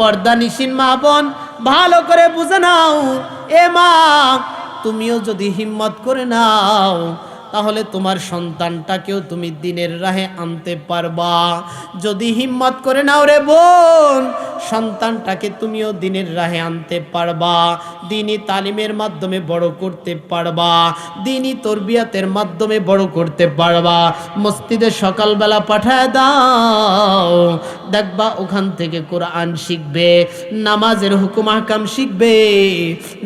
পর্দানিশীন মা বোন ভালো করে বুঝে নাও, এ মা তুমিও যদি হিম্মত করে নাও তাহলে তোমার সন্তানটাকেও তুমি দিনের রাহে আনতে পারবা। যদি হিম্মত করে নাও রে বোন, সন্তানটাকে তুমিও দিনের রাহে আনতে পারবা, দ্বীনি তালিমের মাধ্যমে বড় করতে পারবা, দ্বীনি তরবিয়াতের মাধ্যমে বড় করতে পারবা। মসজিদে সকালবেলা পাঠায় দাও, দেখবা ওখান থেকে কোরআন শিখবে, নামাজের হুকুম আহকাম শিখবে,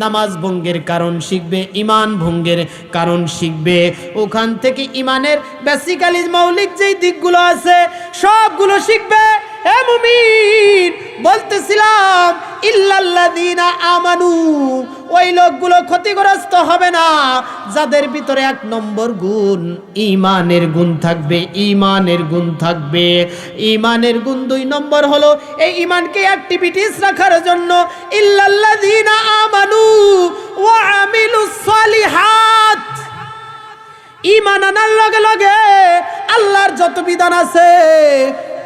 নামাজ ভঙ্গের কারণ শিখবে, ইমান ভঙ্গের কারণ শিখবে। ওখান থেকে ইমানের বেসিক্যালি মৌলিক যেই দিকগুলো আছে সবগুলো শিখবে। হে মুমিন, বলতেছিলাম ইল্লাল্লাযীনা আমানু, ওই লোকগুলো ক্ষতিগ্রস্ত হবে না যাদের ভিতরে 1 নম্বর গুণ ঈমানের গুণ থাকবে। ঈমানের গুণ থাকবে, ঈমানের গুণ 2 নম্বর হলো এই ঈমানকে অ্যাক্টিভিটিস রাখার জন্য ইল্লাল্লাযীনা আমানু ওয়া আমিলুস সালিহাত। ঈমান আনার লগে লগে আল্লাহর যত বিধান আছে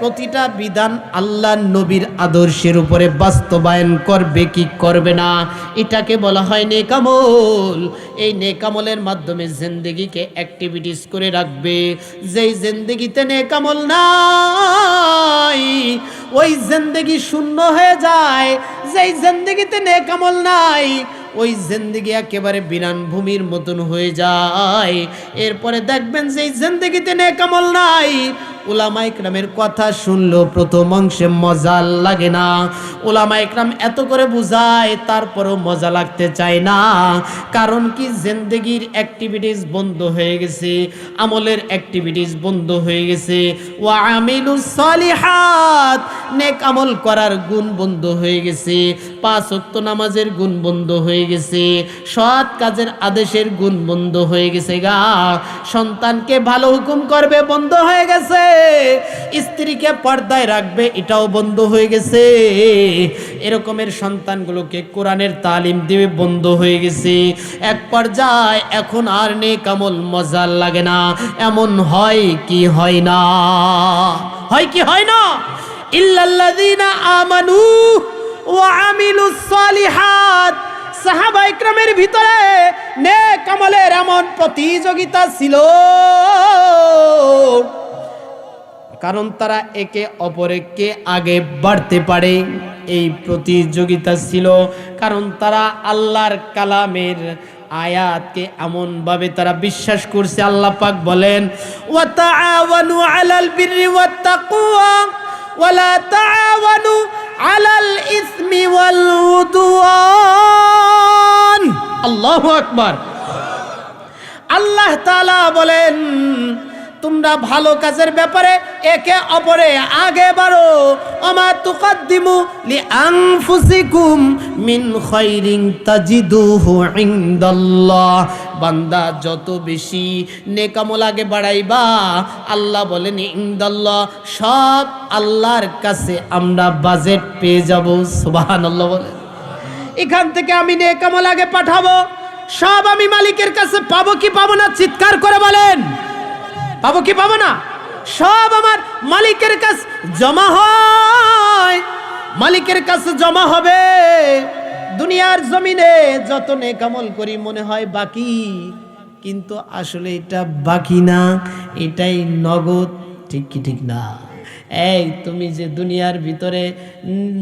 প্রতিটা বিধান আল্লাহর নবীর আদর্শের উপরে বাস্তবায়ন করবে কি করবে না, এটাকে বলা হয় নেকামল। এই নেকামলের মাধ্যমে জিন্দেগিকে অ্যাক্টিভিটিস করে রাখবে। যেই জিন্দেগিতে নেকামল নাই ওই জিন্দেগি শূন্য হয়ে যায়। যেই জিন্দেগিতে নেকামল নাই ওই জিন্দেগি একেবারে বিরান ভূমির মতন হয়ে যায়। এরপরে দেখবেন যে জিন্দেগিতে নেকামল নাই, উলামা ইকরামের কথা শুনলো প্রথম অংশে মজা লাগে না। উলামা ইকরাম এত করে বুঝায় তারপরও মজা লাগতে চায় না। কারণ কি, জিন্দেগির অ্যাক্টিভিটিস বন্ধ হয়ে গেছে, আমলের অ্যাক্টিভিটিস বন্ধ হয়ে গেছে। ওয়া আমিলুস সালিহাত, নেক আমল করার গুণ বন্ধ হয়ে গেছে, 5 ওয়াক্ত নামাজের গুণ বন্ধ হয়ে গেছে, সৎ কাজের আদেশের গুণ বন্ধ হয়ে গেছে গা। সন্তানকে ভালো হুকুম করবে বন্ধ হয়ে গেছে, স্ত্রীকে পর্দায় রাখবে এটাও বন্ধ হয়ে গেছে। এরকমের সন্তানগুলোকে কোরআনের তালিম দিবে বন্ধ হয়ে গেছে। এক পর্যায়ে এখন আর নেক আমল মজা লাগে না। এমন হয় কি হয় না? হয় কি হয় না? ইল্লাল্লাযীনা আমানু ওয়া আমিলুস সালিহাত। সাহাবা ইকরামের ভিতরে নেক আমলের এমন প্রতিযোগিতা ছিল, কারণ তারা একে অপরকে আগে বাড়তে পারে এই প্রতিযোগিতা ছিল। কারণ তারা আল্লাহর কালামের আয়াতকে এমন ভাবে তারা বিশ্বাস করছে। আল্লাহ পাক বলেন, ওয়া তাআওয়ানু আলাল বিররি ওয়াত তাকওয়া ওয়া লা তাআওয়ানু আলাল ইসমি ওয়াল উদওয়ান। আল্লাহু আকবার। আল্লাহ তাআলা বলেন, তোমরা ভালো কাজের ব্যাপারে একে অপরে আগে বাড়ো। আমা তুকাদ্দিমু লিআনফুসিকুম মিন খায়রিন তাজিদুহু ইনদাল্লাহ। বান্দা যত বেশি নেক আমল আগে বাড়াইবা, আল্লাহ বলেন ইনদাল্লাহ, সব আল্লাহর কাছে আমরা বাজেট পেয়ে যাব। সুবহানাল্লাহ বলেন। এখান থেকে আমি নেক আমল আগে পাঠাবো, সব আমি মালিকের কাছে পাবো কি পাবো না? চিৎকার করে বলেন, পাবো কি পাবো না? সব আমার মালিকের কাছে জমা হয়, মালিকের কাছে জমা হবে। দুনিয়ার জমিনে যত নেক আমল করি মনে হয় বাকি, কিন্তু আসলে এটা বাকি না, এটাই নগদ। ঠিক কি ঠিক না? এই তুমি যে দুনিয়ার ভিতরে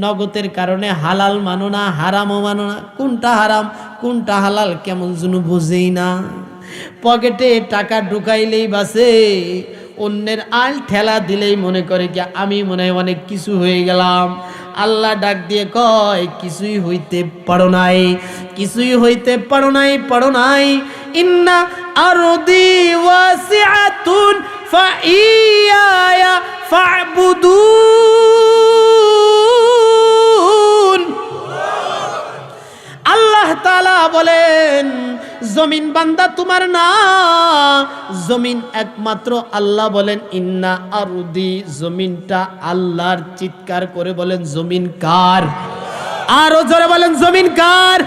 নগদের কারণে হালাল মানো না, হারামও মানো না, কোনটা হারাম কোনটা হালাল কেমন যেন বুঝেই না। পকেটে টাকা ঢুকাইলেই বাসে, অন্যের আল ঠেলা দিলেই মনে করে কি আমি মনে হয় অনেক কিছু হয়ে গেলাম। আল্লাহ ডাক দিয়ে কয়, কিছুই হইতে পারো নাই, কিছুই হইতে পারো নাই, পারো নাই। ইন্না আরদি ওয়াসিআতুন ফাইয়া ফা'বুদুন। আল্লাহ তাআলা বলেন, জমিন বান্দা তোমার না, জমিন একমাত্র আল্লাহ। বলেন ইন্না আরদি, জমিনটা আল্লাহর। চিৎকার করে বলেন জমিন কার? আরো জোরে বলেন জমিন কার?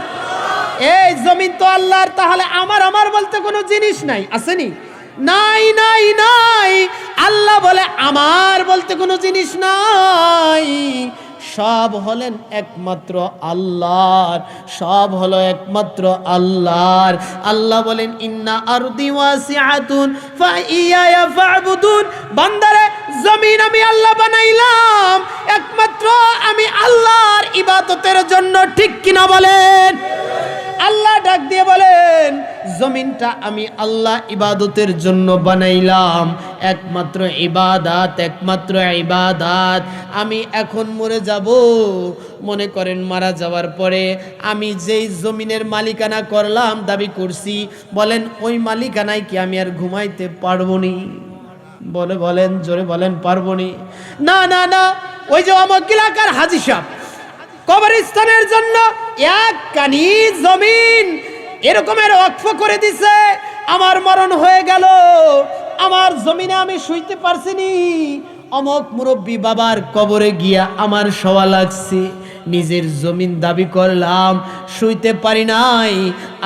এই জমিন তো আল্লাহর। তাহলে আমার বলতে কোনো জিনিস নাই, আসেনি? নাই নাই নাই। আল্লাহ বলে আমার বলতে কোনো জিনিস নাই। সব হলেন একমাত্র আল্লাহর, সব হলো একমাত্র আল্লাহর। আল্লাহ বলেন ইন্না আরদি ওয়াসিআতুন ফাইয়া ফা'বুদুন, বান্দারে জমিন আমি আল্লাহ বানাইলাম একমাত্র আমি আল্লাহর ইবাদতের জন্য, ঠিক কিনা বলেন? আল্লাহ ডাক দিয়ে বলেন জমিনটা আমি আল্লাহ ইবাদতের জন্য বানাইলাম, একমাত্র ইবাদত, একমাত্র ইবাদত। আমি এখন মরে যাব, মনে করেন মারা যাওয়ার পরে আমি যেই জমিনের মালিকানা করলাম, দাবি করছি, বলেন ওই মালিকানায় কি আমি আর ঘুমাইতে পারবো নি? বলেন জোরে বলেন, পারবো নি? না না না, ওই যে অমুক এলাকার হাজী সাহেব কবরস্থানের জন্য এক কানি জমিন এরকমের ওয়াকফ করে দিছে, আমার মরণ হয়ে গেল, আমার জমিনে আমি শুইতে পারছি নি, অমুক মুরব্বী বাবার কবরে গিয়া আমার শোয়া লাগছে, নিজের জমিন দাবি করলাম, শুইতে পারি নাই।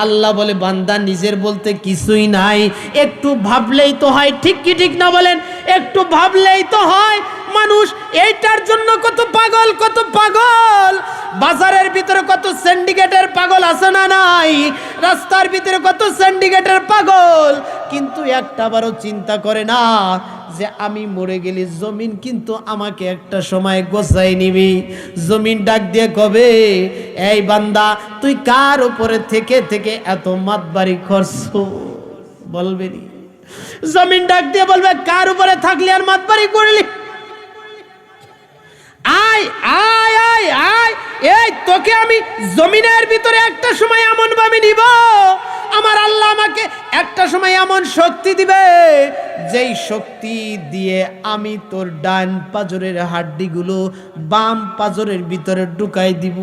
আল্লাহ বলে বান্দা নিজের বলতে কিছুই নাই, একটু ভাবলেই তো হয়, ঠিক কি ঠিক না বলেন? একটু ভাবলেই তো হয়। মানুষ এইটার জন্য কত পাগল, কত পাগল। বাজারের ভিতরে কত সিন্ডিকেটের পাগল আছে না নাই? রাস্তার ভিতরে কত সিন্ডিকেটের পাগল, কিন্তু একটাবারও চিন্তা করে না যে আমি মরে গেলে জমিন কিন্তু আমাকে একটা সময় গোছাই নিবি। জমিন ডাক দিয়ে কবে, এই বান্দা তুই কার উপরে থেকে থেকে এত মাতবাড়ি করছো? বলবে নি? জমিন ডাক দিয়ে বলবে কার উপরে থাকলি আর মাতবাড়ি করলি? আয় আয় আয় আয়, এই তোকে আমি জমিনের ভিতরে একটা সময় এমন ভাবে নিব, আমার আল্লাহ আমাকে একটা সময় এমন শক্তি দিবে, যেই শক্তি দিয়ে আমি তোর ডান পাজরের হাড্ডিগুলো বাম পাজরের ভিতরে ঢুকাই দিব।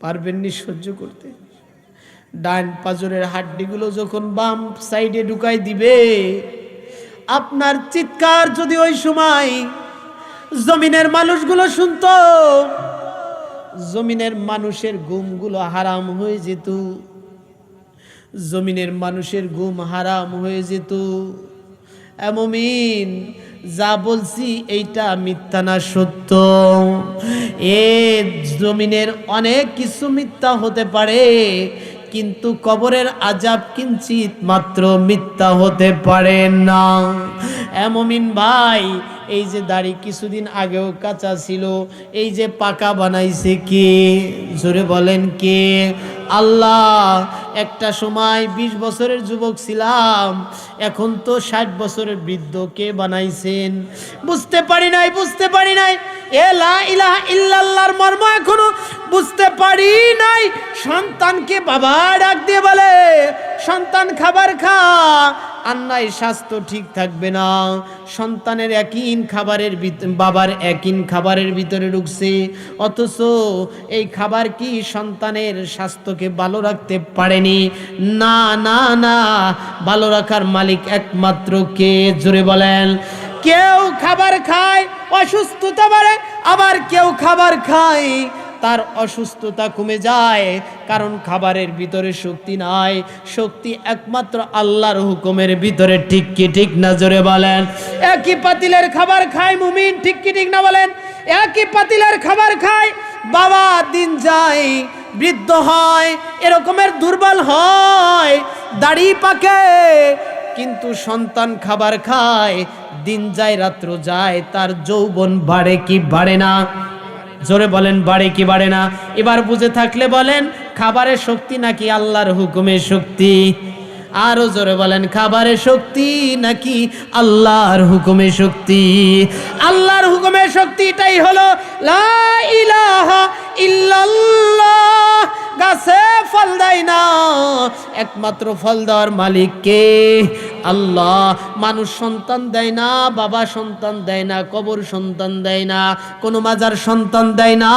পারবেননি সহ্য করতে? ডান পাজরের হাড্ডিগুলো যখন বাম সাইডে ঢুকাই দিবে, আপনার চিৎকার যদি ওই সময় জমিনের মানুষগুলো শুনতো, জমিনের মানুষের ঘুমগুলো হারাম হয়ে যেত, জমিনের মানুষের ঘুম হারাম হয়ে যেত। মুমিন, যা বলছি এইটা মিথ্যা না সত্য? এ জমিনের অনেক কিছু মিথ্যা হতে পারে, কিন্তু কবরের আযাব কিঞ্চিত মাত্র মিথ্যা হতে পারে না। মুমিন ভাই, এই যে দাড়ি কিছুদিন আগেও কাঁচা ছিল, এই যে পাকা বানাইছে কে? জোরে বলেন কে? আল্লাহ। একটা সময় 20 বছরের যুবক ছিলাম, এখন তো 60 বছরের বৃদ্ধ। কে বানাইছেন? বুঝতে পারি নাই, বুঝতে পারি নাই। এ লা ইলাহা ইল্লাল্লাহর মর্ম এখনো বুঝতে পারি নাই। সন্তানকে বাবা ডাক দিয়ে বলে, সন্তান খাবার খা, আন্নাই স্বাস্থ্য ঠিক থাকবে না। সন্তানের একিন খাবারের বাবার একিন খাবারের ভিতরে ঢুকছে, অথচ এই খাবার কি সন্তানের স্বাস্থ্যকে ভালো রাখতে পারেনি? না না না, ভালো রাখার মালিক একমাত্র কে? জোরে বলেন। কেউ খাবার খায় অসুস্থতা বাড়ে, আবার কেউ খাবার খায় তার অসুস্থতা কমে যায়, কারণ খাবারের ভিতরে শক্তি নাই। শক্তি একমাত্র আল্লাহর হুকুমের ভিতরে, ঠিক কি ঠিক না? জোরে বলেন। একই পাতিলের খাবার খায় মুমিন, ঠিক কি ঠিক না বলেন? একই পাতিলের খাবার খায়, বাবা দিন যায় বৃদ্ধ হয়, এরকমের দুর্বল হয়, দাড়ি পাকে, কিন্তু সন্তান খাবার খায়, দিন যায় রাত্র যায়, তার যৌবন বাড়ে কি বাড়ে না? জোরে বলেন, বাড়ে কি বাড়ে না? এবার বুঝে থাকলে বলেন, খাবারের শক্তি নাকি আল্লাহর হুকুমের শক্তি? আরো জোরে বলেন, খাবারের শক্তি নাকি আল্লাহর হুকুমের শক্তি? আল্লাহর হুকুমের শক্তিটাই হলো লা ইলাহা ইল্লাল্লাহ। গাছে ফল দেয় না, একমাত্র ফল দেওয়ার মালিক কে? আল্লাহ। মানুষ সন্তান দেয় না, বাবা সন্তান দেয় না, কবর সন্তান দেয় না, কোনো মাজার সন্তান দেয় না।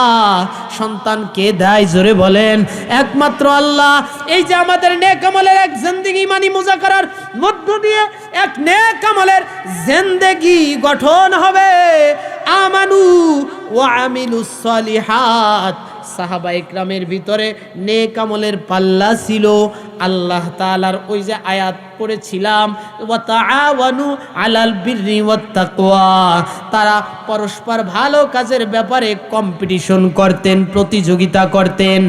সন্তান কে দেয়? জোরে বলেন, একমাত্র আল্লাহ। এই যে আমাদের নেক আমলের এক জিন্দেগি মানি মুজাকারার মধ্য দিয়ে এক নেক আমলের জিন্দেগি গঠন হবে। আমানু ওয়া আমিলুস সালিহাত। সাহাবা ইকরামের ভিতরে নেক আমলের পাল্লা ছিল, আল্লাহ তাআলার ওই যে আয়াত পড়েছিলাম, ওয়া তাআওয়ানু আলাল বিররি ওয়াত তাকওয়া, তারা পরস্পর ভালো কাজের ব্যাপারে কম্পিটিশন করতেন, প্রতিযোগিতা করতেন।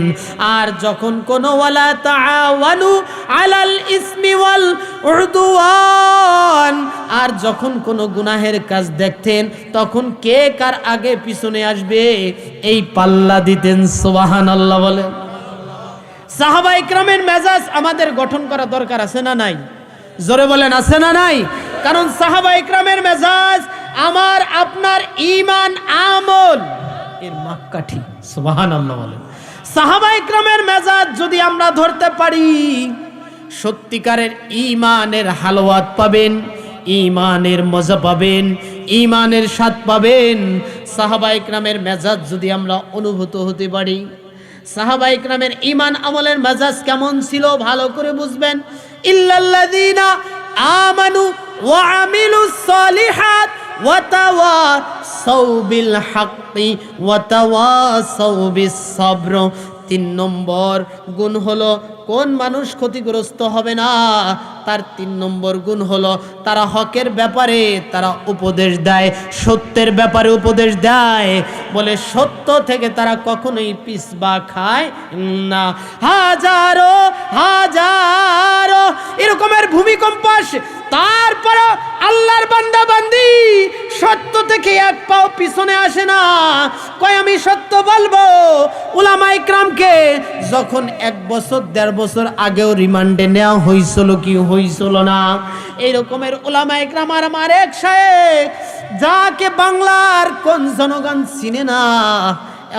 আর যখন কোনো ওয়ালা তাআওয়ানু আলাল ইসমি ওয়াল উদওয়ান, আর যখন কোনো গুনাহের কাজ দেখতেন তখন কে কার আগে পিছনে আসবে এই পাল্লা দিতেন। সুবহানাল্লাহ বলেন। সাহাবা ইকরামের মেজাজ আমাদের গঠন করা দরকার আছে না নাই? জোরে বলেন আছে না নাই? কারণ সাহাবা ইকরামের মেজাজ আমার আপনার ঈমান আমল এর মাপকাঠি। সুবহানাল্লাহ বলেন। সাহাবা ইকরামের মেজাজ যদি আমরা ধরতে পারি, সত্যিকারের ঈমানের হালাওয়াত পাবেন, ঈমানের মজা পাবেন, ঈমানের স্বাদ পাবেন। সাহাবা ইকরামের মেজাজ যদি আমরা অনুভূত হতে পারি, সাহাবা ইকরামের ঈমান আমলের মেজাজ কেমন ছিল ভালো করে বুঝবেন। ইল্লাল্লাযীনা আমানু ওয়া আমিলুস সালিহাত ওয়া তাওয়াসাউ বিল হাক্কি ওয়া তাওয়াসাউ বিস সাবর। 3 নম্বর গুণ হলো কোন মানুষ ক্ষতিগ্রস্ত হবে না, তার 3 নম্বর গুণ হলো তারা হকের ব্যাপারে তারা উপদেশ দেয়, সত্যের ব্যাপারে উপদেশ দেয়। বলে সত্য থেকে তারা কখনোই পিছবা খায় না। হাজারো হাজারো এরকমের ভূমিকম্প আসে, তারপরে আল্লাহর বান্দা বান্দি সত্য থেকে এক পাও পিছনে আসে না। কয় আমি সত্য বলবো। উলামা ইকরামকে যখন 1 বছর 1.5 বছর আগেও রিমান্ডে নেওয়া হয়েছিল কি হয়েছিল না, এই রকমের উলামা ইকরাম। আর আমার এক শায়েখ যাকে বাংলার কোন জনগণ চিনে না,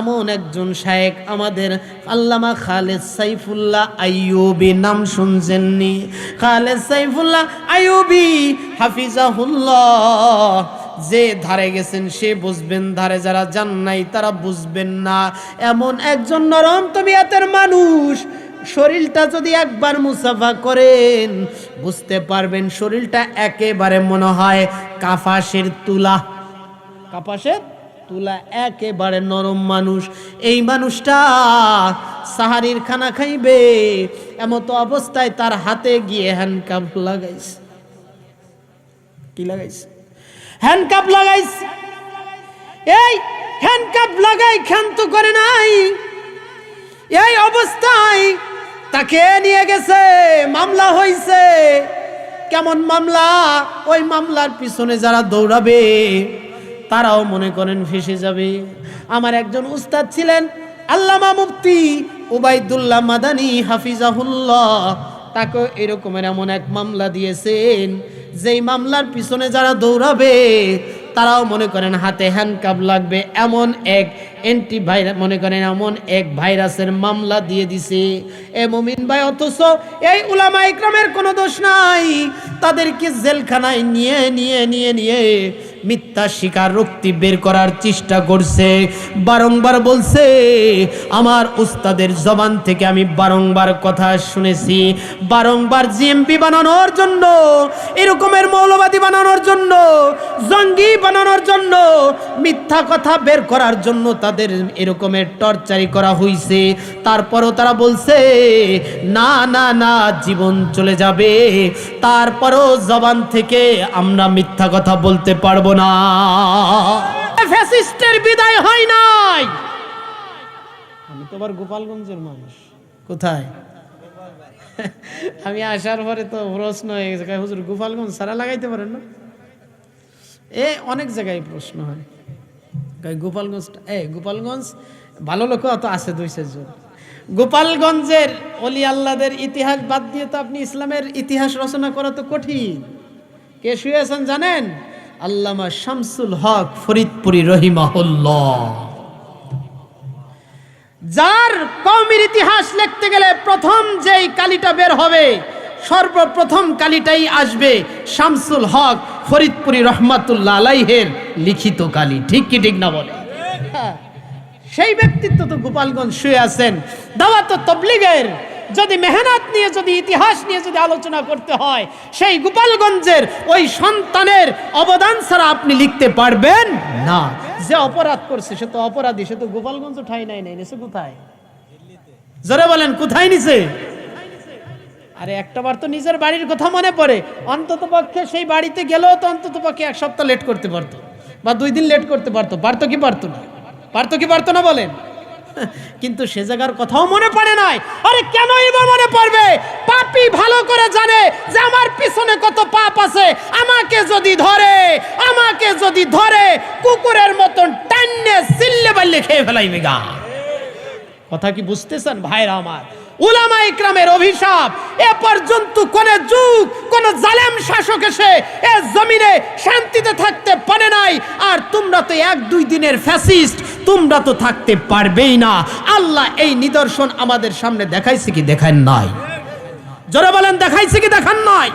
এমন একজন শায়েখ আমাদের আল্লামা খালেদ সাইফুল্লাহ আইয়ুবী, নাম শুনছেননি? খালেদ সাইফুল্লাহ আইয়ুবী হাফিজাহুল্লাহ। যে ধারে গেছেন সে বুঝবেন, ধারে যারা যান নাই তারা বুঝবেন না। এমন একজন নরম তবিয়তের মানুষ, শরীরটা যদি একবার মুসাফা করেন বুঝতে পারবেন শরীরটা একেবারে মনে হয় কাফাসের তুলা। কাফাসের তুলা, একেবারে নরম মানুষ। এই মানুষটা সাহারির খানা খাইবে, এমতো অবস্থায় তার হাতে গিয়ে হ্যান্ডকাপ লাগাইছে। কি লাগাইছে? হ্যান্ডকাপ লাগাইছে। এই হ্যান্ডকাপ লাগাই ক্ষান্ত করে নাই, এই অবস্থায় তাকে নিয়ে গেছে, মামলা হয়েছে। কেমন মামলা? ওই মামলার পিছনে যারা দৌড়াবে তারাও মনে করেন ফেসে যাবে। আমার একজন উস্তাদ ছিলেন আল্লামা মুফতি উবাইদুল্লাহ মাদানী হাফিজাহুল্লাহ, তাকে এরকমের এমন এক মামলা দিয়েছেন, যেই মামলার পিছনে যারা দৌড়াবে তারাও মনে করেন হাতে হ্যান্ডকাপ লাগবে। এমন এক অ্যান্টিভাইরাস, মনে করেন এমন এক ভাইরাসের মামলা দিয়ে দিছে। এ মুমিন ভাই, অথচ এই উলামা ইকরামের কোনো দোষ নাই। তাদেরকে জেলখানায় নিয়ে নিয়ে নিয়ে নিয়ে মিথ্যা স্বীকারোক্তি বের করার চেষ্টা করছে। বারংবার বলছে, আমার উস্তাদের জবান থেকে আমি বারংবার কথা শুনেছি, বারংবার জিএমপি বানানোর জন্য, এরকমের মৌলবাদী বানানোর জন্য, জঙ্গি বানানোর জন্য, মিথ্যা কথা বের করার জন্য তাদের এরকমের টর্চারি করা হয়েছে। তারপরও তারা বলছে না না না, জীবন চলে যাবে, তারপরও জবান থেকে আমরা মিথ্যা কথা বলতে পারবো না। ফ্যাসিস্টের বিদায় হয় নাই। আমি তো আবার গোপালগঞ্জের মানুষ। কোথায়? আমি আসার পরে তো প্রশ্ন হয়ে গেছে, হুজুর গোপালগঞ্জ সারা লাগাইতে পারেন না? অনেক জায়গায় প্রশ্ন হয়, গোপালগঞ্জ ভালো লোক অত আছে 2-4 জন। গোপালগঞ্জের অলি আল্লাহদের ইতিহাস বাদ দিয়ে তো আপনি ইসলামের ইতিহাস রচনা করা তো কঠিন। কে শুয়েছেন জানেন? আল্লামা শামসুল হক ফরিদপুরি রহিমাহুল্লাহ, যার কওমের ইতিহাস লিখতে গেলে প্রথম যেই কালিটা বের হবে, সর্বপ্রথম কালিটাই আসবে শামসুল হক ফরিদপুরি রহমাতুল্লাহ আলাইহের লিখিত কালি। ঠিক কি ঠিক না বলে? সেই ব্যক্তিত্ব তো গোপালগঞ্জ শুয়ে আছেন। দাওয়াত ও তাবলীগের যদি মেহনত নিয়ে, যদি ইতিহাস নিয়ে যদি আলোচনা করতে হয়, সেই গোপালগঞ্জের ওই সন্তানের অবদান ছাড়া আপনি লিখতে পারবেন না। যে অপরাধ করছে সে তো অপরাধী, সে তো গোপালগঞ্জ ঠাই নাই, নিছে কোথায়? জোরে বলেন, কোথায় নিছে? আরে একটাবার তো নিজের বাড়ির কথা মনে পড়ে, অন্তত পক্ষে সেই বাড়িতে গেলেও তো অন্তত পক্ষে 1 সপ্তাহ লেট করতে পারতো বা 2 দিন লেট করতে পারতো। পারতো কি পারতো না? পারতো কি পারতো না বলেন? কিন্তু সে জায়গার কথাও মনে পড়ে নাই। আরে কেনই বা মনে পড়বে? পাপী ভালো করে জানে যে আমার পিছনে কত পাপ আছে। আমাকে যদি ধরে কুকুরের মতন টান্নে সিল্লে বাল্লে খেয়ে ফেলাইবে গা। কথা কি বুঝতেছেন ভাইরা আমার? উলামা ইকরামের অভিশাপ, এ পর্যন্ত কোন যুগ কোন জালেম শাসক এসে এ জমিনে শান্তিতে থাকতে পারে নাই। আর তোমরা তো 1-2 দিনের ফ্যাসিস্ট, তোমরা তো থাকতে পারবেই না। আল্লাহ এই নিদর্শন আমাদের সামনে দেখাইছে কি দেখান নাই? জোরে বলেন, দেখাইছে কি দেখান নাই?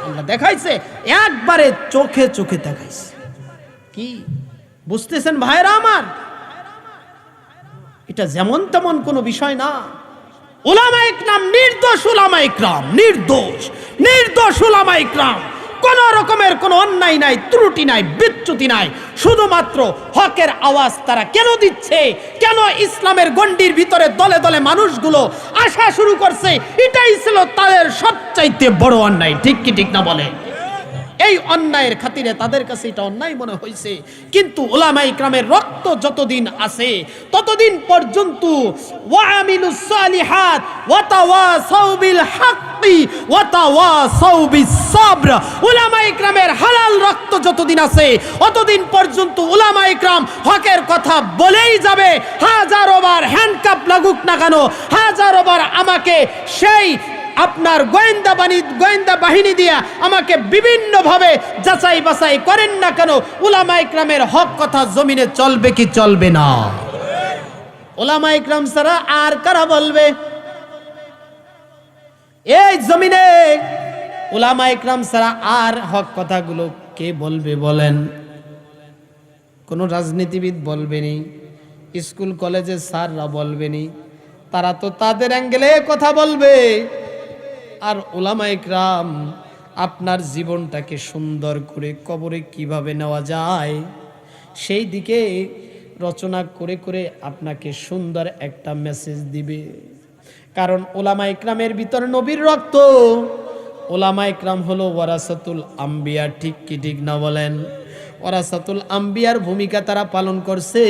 আল্লাহ দেখাইছে, একবারে চোখে চোখে দেখাইছে। কি বুঝতেছেন ভাইরা আমার? এটা যেমন তেমন কোনো বিষয় না। উলামা ইকরাম নির্দোষ, উলামা ইকরাম নির্দোষ উলামা ইকরাম, কোন রকমের কোনো অন্যায় নাই, ত্রুটি নাই, বিচ্যুতি নাই। শুধুমাত্র হকের আওয়াজ তারা কেন দিচ্ছে, কেন ইসলামের গণ্ডির ভিতরে দলে দলে মানুষগুলো আসা শুরু করছে, এটাই ছিল তাদের সবচাইতে বড় অন্যায়। ঠিক কি ঠিক না বলে? এই অন্যায়ের খাতিরে তাদের কাছে এটা অন্যায় মনে হয়েছে। কিন্তু উলামা ইকরামের রক্ত যতদিন আছে ততদিন পর্যন্ত ওয়ামিলুস সালিহাত ওয়া তাওয়াসাউ বিল হাক্কি ওয়া তাওয়াসাউ বিস সাবর, উলামা ইকরামের হালাল রক্ত যতদিন আছে ততদিন পর্যন্ত উলামা ইকরাম হকের কথা বলেই যাবে। হাজারো বার হ্যান্ডকাপ লাগুক না কেন, হাজারো বার আমাকে সেই আপনার গোয়েন্দা বাহিনী দিয়ে আমাকে বিভিন্ন ভাবে যাচাই বাছাই করেন না কেন, উলামা ইকরামের হক কথা জমিনে চলবে কি চলবে না? উলামা ইকরাম ছাড়া আর কারা বলবে এই জমিনে? উলামা ইকরাম ছাড়া আর হক কথাগুলো কে বলবে বলেন? কোন রাজনীতিবিদ বলবেনি, স্কুল কলেজের স্যাররা বলবেনি, তারা তো তাদের অ্যাঙ্গেলে কথা বলবে। আর উলামা ইকরাম আপনার জীবনটাকে সুন্দর করে কবরে কিভাবে নেওয়া যায় সেই দিকে রচনা করে করে আপনাকে সুন্দর একটা মেসেজ দিবে। কারণ উলামা ইকরামের ভিতর নবীর রক্ত। উলামা ইকরাম হলো ওয়ারাসাতুল আম্বিয়া। ঠিক কি ঠিক না বলেন? ওয়ারাসাতুল আম্বিয়ার ভূমিকা তারা পালন করছে।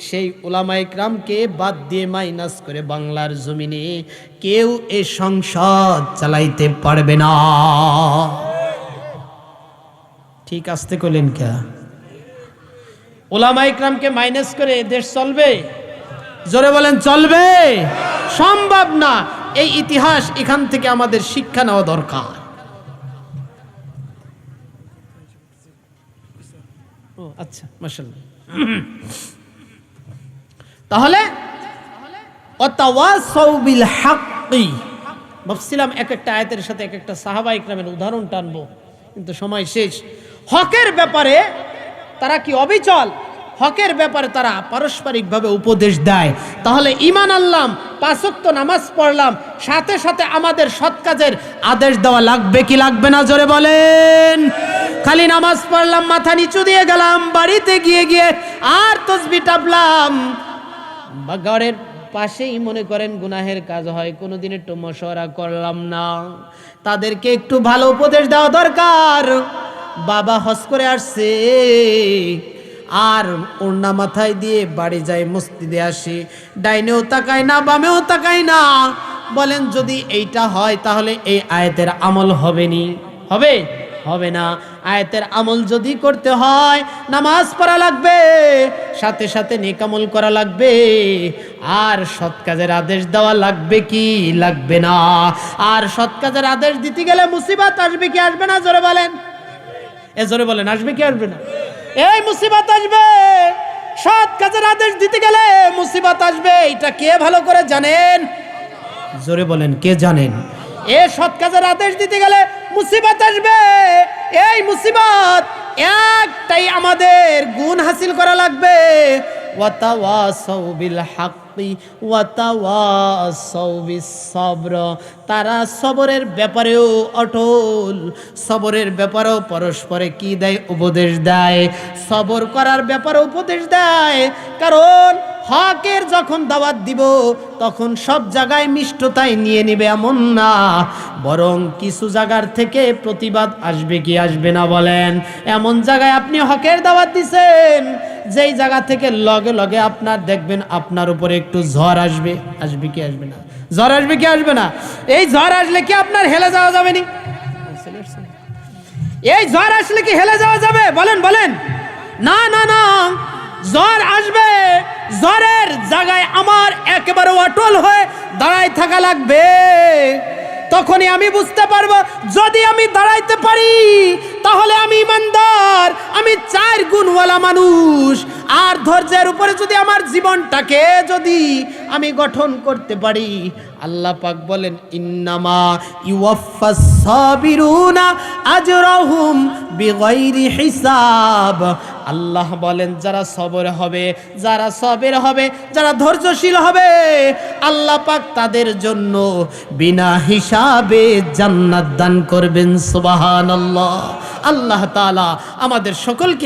সেই উলামা ইকরামকে বাদ দিয়ে মাইনাস করে বাংলার জমিনে কেউ এই সংসদ চালাইতে পারবে না। ঠিক আসতে কইলেন কে? উলামা ইকরামকে মাইনাস করে দেশ চলবে? জোরে বলেন, চলবে? সম্ভব না। এই ইতিহাস এখান থেকে আমাদের শিক্ষা নেওয়া দরকার। ও আচ্ছা, মাশাআল্লাহ। তাহলে ওয়াতাওয়াসাউ বিল হাক্কি, ভাবছিলাম এক একটা আয়াতের সাথে এক একটা সাহাবা ইকরামের উদাহরণ টানবো, কিন্তু সময় শেষ। হকের ব্যাপারে তারা কি অবিচল? হকের ব্যাপারে তারা পারস্পরিকভাবে উপদেশ দেয়। তাহলে ঈমান আনলাম, 5 ওয়াক্ত নামাজ পড়লাম, সাথে সাথে আমাদের সৎ কাজের আদেশ দেওয়া লাগবে কি লাগবে না? জোরে বলেন। খালি নামাজ পড়লাম, মাথা নিচু দিয়ে গেলাম, বাড়িতে গিয়ে আর তাসবিহ টাপলাম, বা ঘরের পাশেই মনে করেন গুনাহের কাজ হয়, কোনোদিন একটু মশওয়ারা করলাম না। তাদেরকে একটু ভালো উপদেশ দেওয়া দরকার। বাবা হজ করে আসছে আর ওড়না মাথায় দিয়ে বাড়ি যায়, মসজিদে আসে, ডাইনেও তাকায় না, বামেও তাকায় না। বলেন যদি এইটা হয় তাহলে এই আয়াতের আমল হবেনি? হবে না। আয়াতের আমল যদি করতে হয় নামাজ পড়া লাগবে, সাথে সাথে নেক আমল করা লাগবে, আর সৎ কাজের আদেশ দেওয়া লাগবে কি লাগবে না? আর সৎ কাজের আদেশ দিতে গেলে মুসিবত আসবে কি আসবে না? জোরে বলেন, জোরে বলেন, আসবে কি আসবে না? এই মুসিবত আসবে। সৎ কাজের আদেশ দিতে গেলে মুসিবত আসবে, এটা কে ভালো করে জানেন? জোরে বলেন, কে জানেন? সৎ কাজের আদেশ দিতে গেলে মুসিবত আসবে। এই মুসিবত একটাই, আমাদের গুণ হাসিল করা লাগবে। ওয়াতাওয়াসাউ বিল হাক্কি ওয়াতাওয়াসাউ বিস সাবর, তারা সবরের ব্যাপারেও অটল, সবরের ব্যাপারেও পরস্পরে কি দেয়? উপদেশ দেয়। সবর করার ব্যাপারে উপদেশ দেয়। কারণ হকের যখন দাওয়াত দিব তখন সব জায়গায় মিষ্টতাই নিয়ে নিবে এমন না, বরং কিছু জায়গার থেকে প্রতিবাদ আসবে কি আসবে না বলেন? এমন জায়গায় আপনি হকের দাওয়াত দিছেন যেই জায়গা থেকে লগে লগে আপনার দেখবেন আপনার উপরে একটু ঝড় আসবে, আসবে কি আসবে না? ঝড় আসবে কি আসবে না? এই ঝড় আসলে কি আপনার হেলে যাওয়া যাবে না? এই ঝড় আসলে কি হেলে যাওয়া যাবে? বলেন বলেন। না না না, ঝড় আসবে, ঝড়ের জায়গায় আমার একেবারে অটল হয়ে দাঁড়ায় থাকা লাগবে। তখনই আমি বুঝতে পারবো যদি আমি দাঁড়াইতে পারি তাহলে আমি ইমানদার, আমি 4 গুণওয়ালা মানুষ। আর ধৈর্যের উপরে যদি আমার জীবনটাকে যদি আমি গঠন করতে পারি, আল্লাহ পাক বলেন ইন্নামা ইউওয়াফাস সাবিরুনা আজরাহুম বিগাইরি হিসাব। আল্লাহ বলেন যারা সবর হবে, যারা সবের হবে, যারা ধৈর্যশীল হবে, আল্লাহ পাক তাদের জন্য বিনা হিসাবে জান্নাত দান করবেন। সুবহানাল্লাহ। আল্লাহ তাআলা আমাদের সকলকে